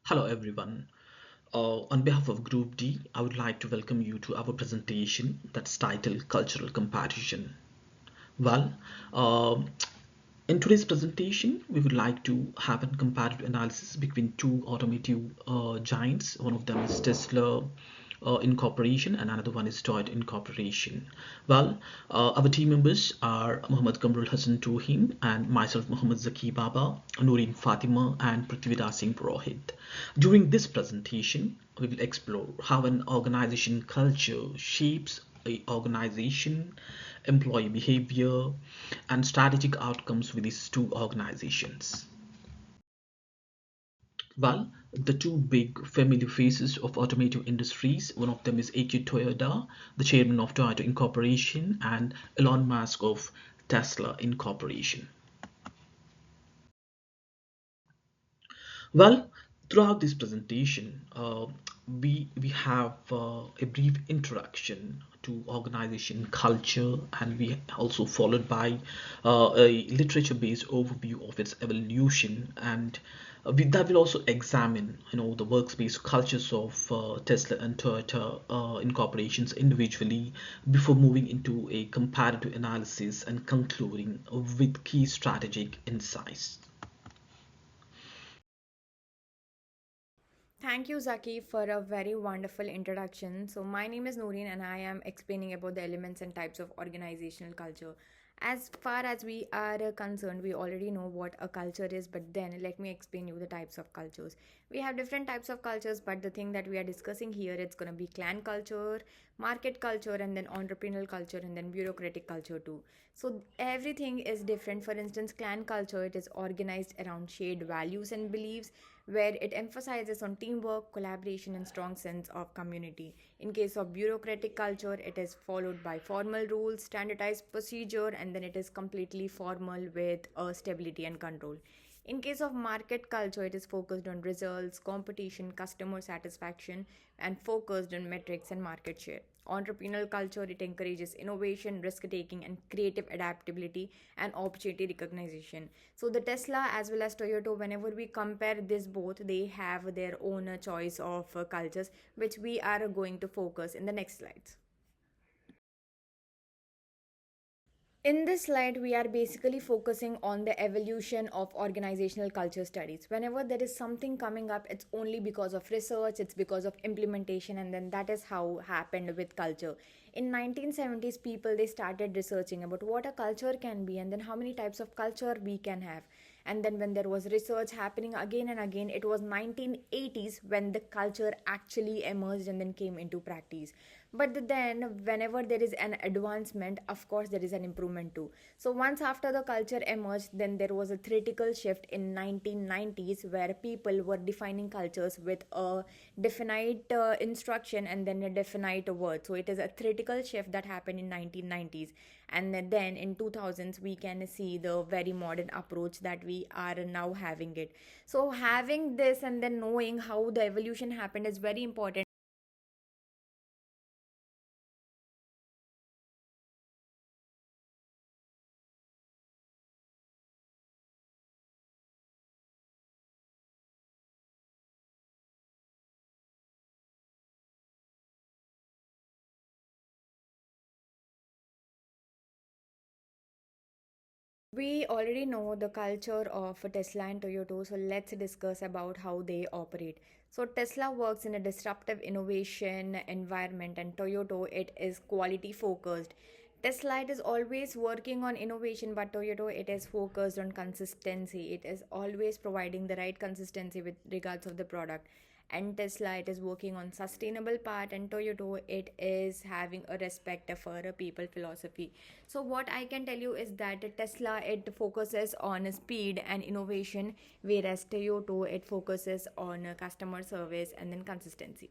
Hello everyone. On behalf of Group D, I would like to welcome you to our presentation that's titled Cultural Comparison. Well, um in today's presentation, we would like to have a comparative analysis between two automotive giants. One of them is Tesla Incorporation, and another one is Toyota Incorporation. Well, our team members are Muhammad Kamrul Hassan Touhim and myself, Muhammad Zaki Baba, Noreen Fatima, and Prithviraj Singh Purohit. During this presentation, we will explore how an organization culture shapes a organization, employee behavior, and strategic outcomes with these two organizations. Well, the two big familiar faces of automotive industries, one of them is Akio Toyoda, the chairman of Toyota Incorporation, and Elon Musk of Tesla Incorporation. Well, throughout this presentation, we have a brief introduction to organization culture, and we also followed by a literature-based overview of its evolution, and that will also examine, the workspace cultures of Tesla and Toyota incorporations individually before moving into a comparative analysis and concluding with key strategic insights. Thank you, Zaki, for a very wonderful introduction. So, my name is Noreen, and I am explaining about the elements and types of organizational culture. As far as we are concerned, we already know what a culture is, but then let me explain you the types of cultures. We have different types of cultures, but the thing that we are discussing here, it's going to be clan culture, market culture, and then entrepreneurial culture, and then bureaucratic culture too. So everything is different. For instance, clan culture, it is organized around shared values and beliefs, where it emphasizes on teamwork, collaboration, and strong sense of community. In case of bureaucratic culture, it is followed by formal rules, standardized procedure, and then it is completely formal with stability and control. In case of market culture, it is focused on results, competition, customer satisfaction, and focused on metrics and market share. Entrepreneurial culture, it encourages innovation, risk taking, and creative adaptability and opportunity recognition. So the Tesla as well as Toyota, whenever we compare this both, they have their own choice of cultures, which we are going to focus in the next slides. In this slide, we are basically focusing on the evolution of organizational culture studies. Whenever there is something coming up, it's only because of research, it's because of implementation, and then that is how happened with culture. In 1970s, people they started researching about what a culture can be and then how many types of culture we can have. And then when there was research happening again and again, it was 1980s when the culture actually emerged and then came into practice. But then whenever there is an advancement, of course there is an improvement too. So once after the culture emerged, then there was a theoretical shift in 1990s where people were defining cultures with a definite instruction and then a definite word. So it is a theoretical shift that happened in 1990s, and then in 2000s we can see the very modern approach that we are now having it. So having this and then knowing how the evolution happened is very important. We already know the culture of Tesla and Toyota, so let's discuss about how they operate. So Tesla works in a disruptive innovation environment, and Toyota it is quality focused. Tesla it is always working on innovation, but Toyota it is focused on consistency. It is always providing the right consistency with regards of the product. And Tesla it is working on sustainable part, and Toyota it is having a respect for a people philosophy. So what I can tell you is that Tesla it focuses on speed and innovation, whereas Toyota it focuses on customer service and then consistency.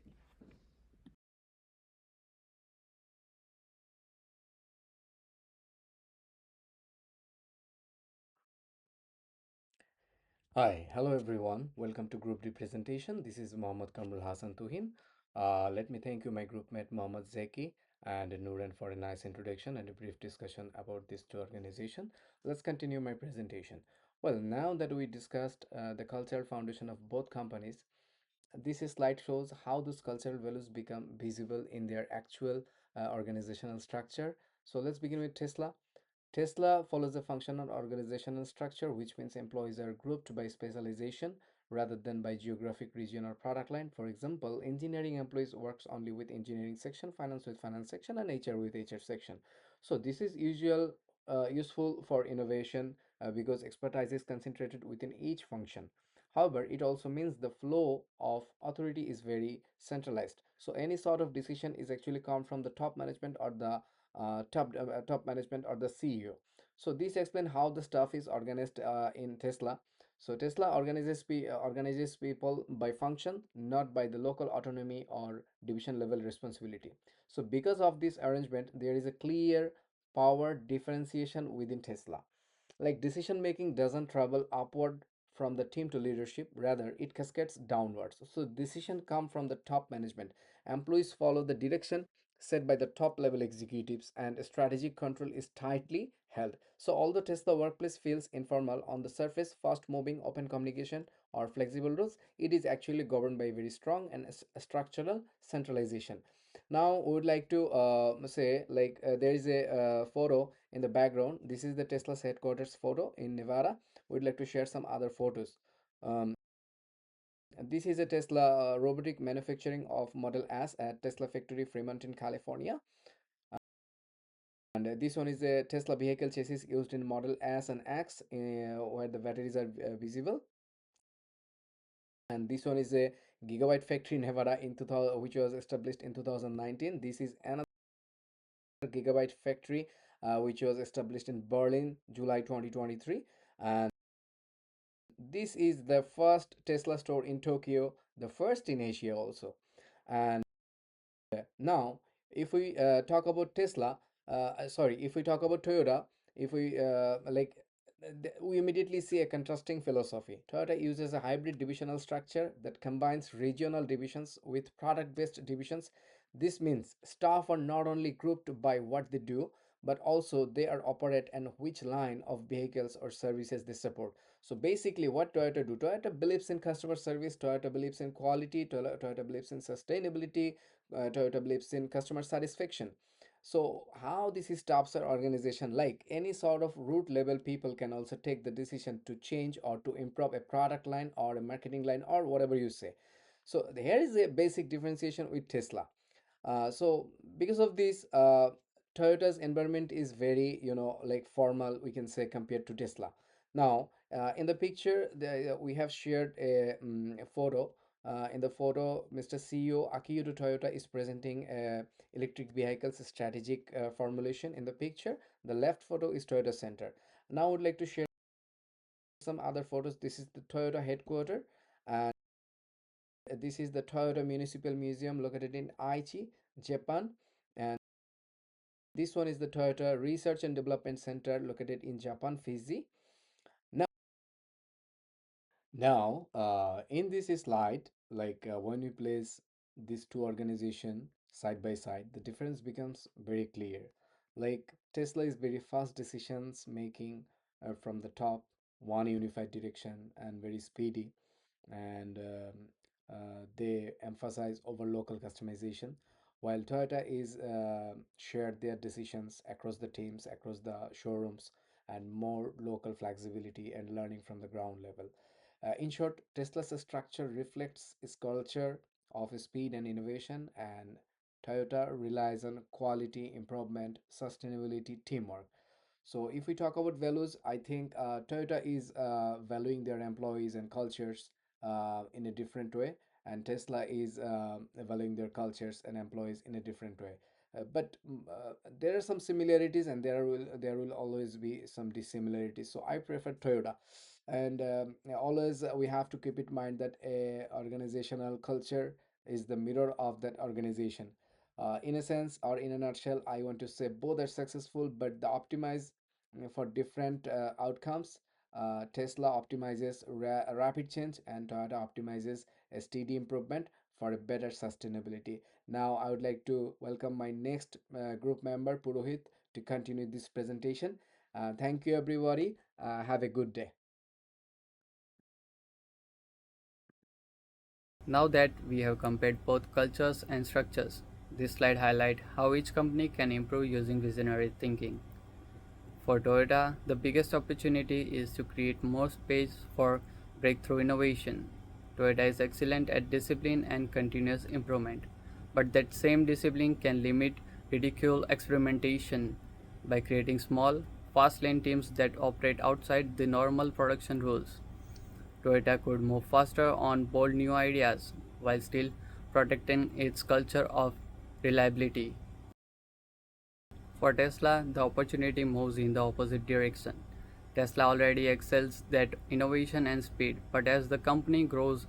Hi, hello everyone. Welcome to group representation. This is Mohammad Kamrul Hassan Tuhin. Let me thank you, my group mate Mohammad Zeki and Nuran for a nice introduction and a brief discussion about these two organizations. Let's continue my presentation. Well, now that we discussed the cultural foundation of both companies, this slide shows how those cultural values become visible in their actual organizational structure. So let's begin with Tesla. Tesla follows a functional organizational structure, which means employees are grouped by specialization rather than by geographic region or product line. For example, engineering employees works only with engineering section, finance with finance section, and HR with HR section. So this is useful for innovation because expertise is concentrated within each function. However, it also means the flow of authority is very centralized. So any sort of decision is actually come from the top management or the top management or the CEO. So this explains how the stuff is organized in Tesla. So Tesla organizes people by function, not by the local autonomy or division level responsibility. So because of this arrangement, there is a clear power differentiation within Tesla. Like decision making doesn't travel upward from the team to leadership, rather it cascades downwards. So decision come from the top management. Employees follow the direction set by the top level executives, and strategic control is tightly held. So although Tesla workplace feels informal on the surface, fast moving, open communication or flexible rules, it is actually governed by very strong and structural centralization. Now we would like to say, like, there is a photo in the background. This is the Tesla's headquarters photo in Nevada. We'd like to share some other photos. um, this is a Tesla robotic manufacturing of Model S at Tesla factory Fremont in California. And this one is a Tesla vehicle chassis used in Model S and X, where the batteries are visible. And this one is a Gigabyte factory in Nevada in 2000, which was established in 2019. This is another Gigabyte factory, which was established in Berlin, July 2023. And this is the first Tesla store in Tokyo, the first in Asia also. And now, if we talk about Tesla, if we talk about Toyota, if we we immediately see a contrasting philosophy. Toyota uses a hybrid divisional structure that combines regional divisions with product-based divisions. This means staff are not only grouped by what they do, but also they are operate and which line of vehicles or services they support. So basically, what Toyota do? Toyota believes in customer service. Toyota believes in quality. Toyota believes in sustainability. Toyota believes in customer satisfaction. So how this stops our organization? Like any sort of root level people can also take the decision to change or to improve a product line or a marketing line or whatever you say. So here is a basic differentiation with Tesla. So because of this, Toyota's environment is very, like formal, we can say, compared to Tesla. Now, in the picture, we have shared a photo. In the photo, Mr. CEO Akihiro Toyota is presenting electric vehicles strategic formulation in the picture. The left photo is Toyota Center. Now, I would like to share some other photos. This is the Toyota headquarters, and this is the Toyota Municipal Museum located in Aichi, Japan. And this one is the Toyota Research and Development Center located in Japan, Fiji. Now, in this slide, like when we place these two organizations side by side, the difference becomes very clear. Like Tesla is very fast decisions making from the top, one unified direction, and very speedy. And they emphasize over local customization, while Toyota is shared their decisions across the teams, across the showrooms, and more local flexibility and learning from the ground level. In short, Tesla's structure reflects its culture of speed and innovation, and Toyota relies on quality, improvement, sustainability, teamwork. So if we talk about values, I think Toyota is valuing their employees and cultures in a different way, and Tesla is valuing their cultures and employees in a different way. But there are some similarities, and there will always be some dissimilarities. So I prefer Toyota, and always we have to keep in mind that a organizational culture is the mirror of that organization. In a sense or in a nutshell, I want to say both are successful, but the optimize for different outcomes. Tesla optimizes rapid change, and Toyota optimizes a steady improvement for a better sustainability. Now, I would like to welcome my next group member, Purohit, to continue this presentation. Thank you, everybody. Have a good day. Now that we have compared both cultures and structures, this slide highlights how each company can improve using visionary thinking. For Toyota, the biggest opportunity is to create more space for breakthrough innovation. Toyota is excellent at discipline and continuous improvement, but that same discipline can limit ridicule experimentation by creating small, fast lane teams that operate outside the normal production rules. Toyota could move faster on bold new ideas while still protecting its culture of reliability. For Tesla, the opportunity moves in the opposite direction. Tesla already excels at innovation and speed, but as the company grows,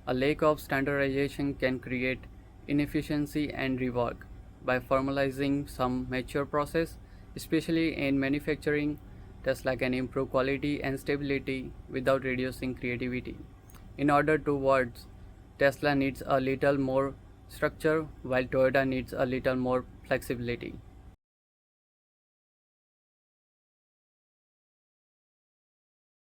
a lack of standardization can create inefficiency and rework. By formalizing some mature process, especially in manufacturing, Tesla can improve quality and stability without reducing creativity. In other two words, Tesla needs a little more structure while Toyota needs a little more flexibility.